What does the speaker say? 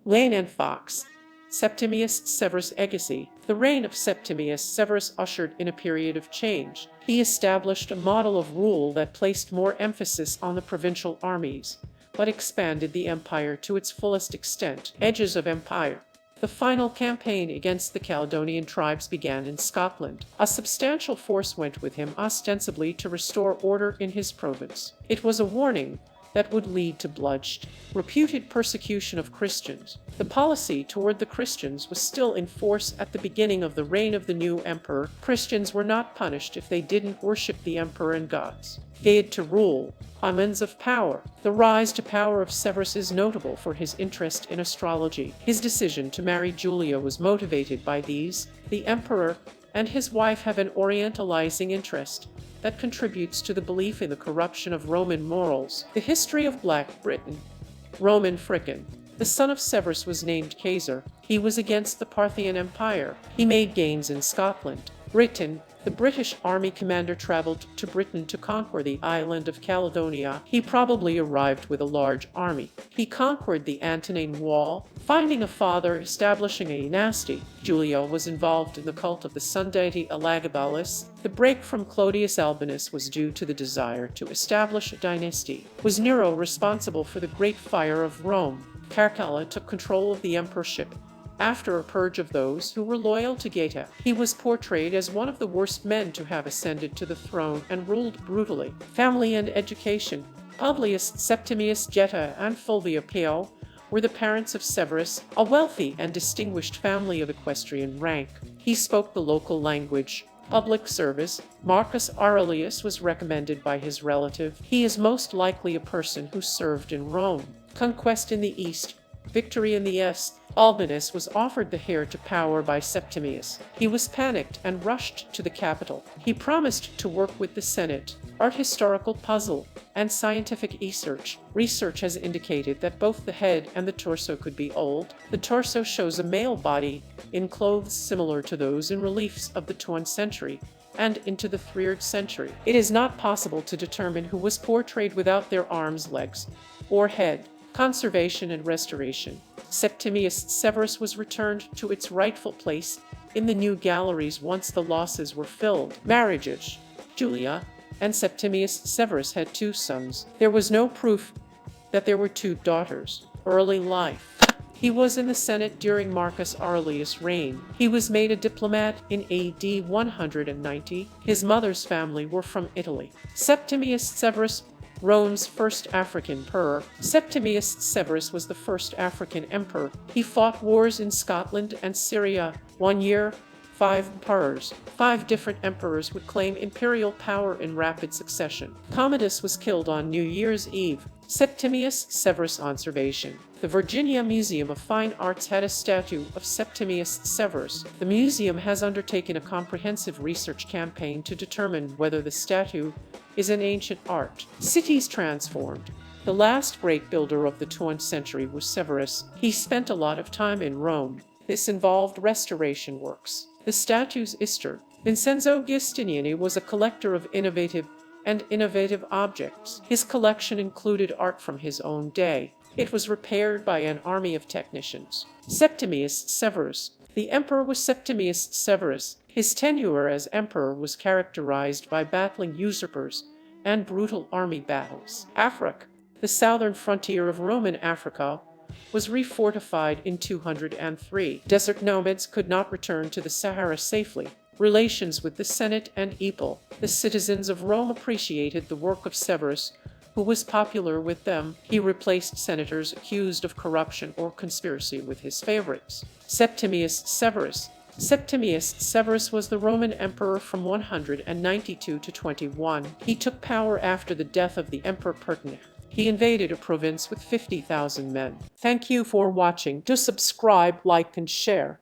Lane and Fox. Septimius Severus Legacy. The reign of Septimius Severus ushered in a period of change. He established a model of rule that placed more emphasis on the provincial armies, but expanded the empire to its fullest extent. Edges of empire. The final campaign against the Caledonian tribes began in Scotland. A substantial force went with him, ostensibly to restore order in his province. It was a warning that would lead to bloodshed, reputed persecution of Christians. The policy toward the Christians was still in force at the beginning of the reign of the new emperor. Christians were not punished if they didn't worship the emperor and gods. Aid to rule. Omens of power. The rise to power of Severus is notable for his interest in astrology. His decision to marry Julia was motivated by these. The emperor and his wife have an orientalising interest that contributes to the belief in the corruption of Roman morals. The history of Black Britain. Roman Frickin. The son of Severus was named Caesar. He was against the Parthian Empire. He made gains in Scotland. Britain. The British army commander traveled to Britain to conquer the island of Caledonia. He probably arrived with a large army. He conquered the Antonine Wall, finding a father, establishing a dynasty. Julia was involved in the cult of the sun deity Elagabalus. The break from Clodius Albinus was due to the desire to establish a dynasty. Was Nero responsible for the Great Fire of Rome? Caracalla took control of the emperorship after a purge of those who were loyal to Geta. He was portrayed as one of the worst men to have ascended to the throne and ruled brutally. Family and education. Publius Septimius Geta and Fulvia Pio were the parents of Severus, a wealthy and distinguished family of equestrian rank. He spoke the local language. Public service. Marcus Aurelius was recommended by his relative. He is most likely a person who served in Rome. Conquest in the east. Victory in the east. Albinus was offered the heir to power by Septimius. He was panicked and rushed to the capital. He promised to work with the Senate. Art historical puzzle and scientific research. Research has indicated that both the head and the torso could be old. The torso shows a male body in clothes similar to those in reliefs of the 12th century and into the 3rd century. It is not possible to determine who was portrayed without their arms, legs, or head. Conservation and restoration. Septimius Severus was returned to its rightful place in the new galleries once the losses were filled. Marriages. Julia and Septimius Severus had 2 sons. There was no proof that there were 2 daughters. Early life. He was in the Senate during Marcus Aurelius' reign. He was made a diplomat in AD 190. His mother's family were from Italy. Septimius Severus, Rome's first African emperor. Septimius Severus was the first African emperor. He fought wars in Scotland and Syria. 1 year, 5 emperors. 5 different emperors would claim imperial power in rapid succession. Commodus was killed on New Year's Eve. Septimius Severus Observation. The Virginia Museum of Fine Arts had a statue of Septimius Severus. The museum has undertaken a comprehensive research campaign to determine whether the statue is an ancient art. Cities transformed. The last great builder of the 12th century was Severus. He spent a lot of time in Rome. This involved restoration works. The statue's ushered. Vincenzo Giustiniani was a collector of innovative objects. His collection included art from his own day. It was repaired by an army of technicians. Septimius Severus. The emperor was Septimius Severus. His tenure as emperor was characterized by battling usurpers and brutal army battles. Africa. The southern frontier of Roman Africa was refortified in 203. Desert nomads could not return to the Sahara safely. Relations with the Senate and people. The citizens of Rome appreciated the work of Severus, who was popular with them. He replaced senators accused of corruption or conspiracy with his favorites. Septimius Severus. Septimius Severus was the Roman emperor from 192 to 21. He took power after the death of the emperor Parthian. He invaded a province with 50,000 men. Thank you for watching. Do subscribe, like, and share.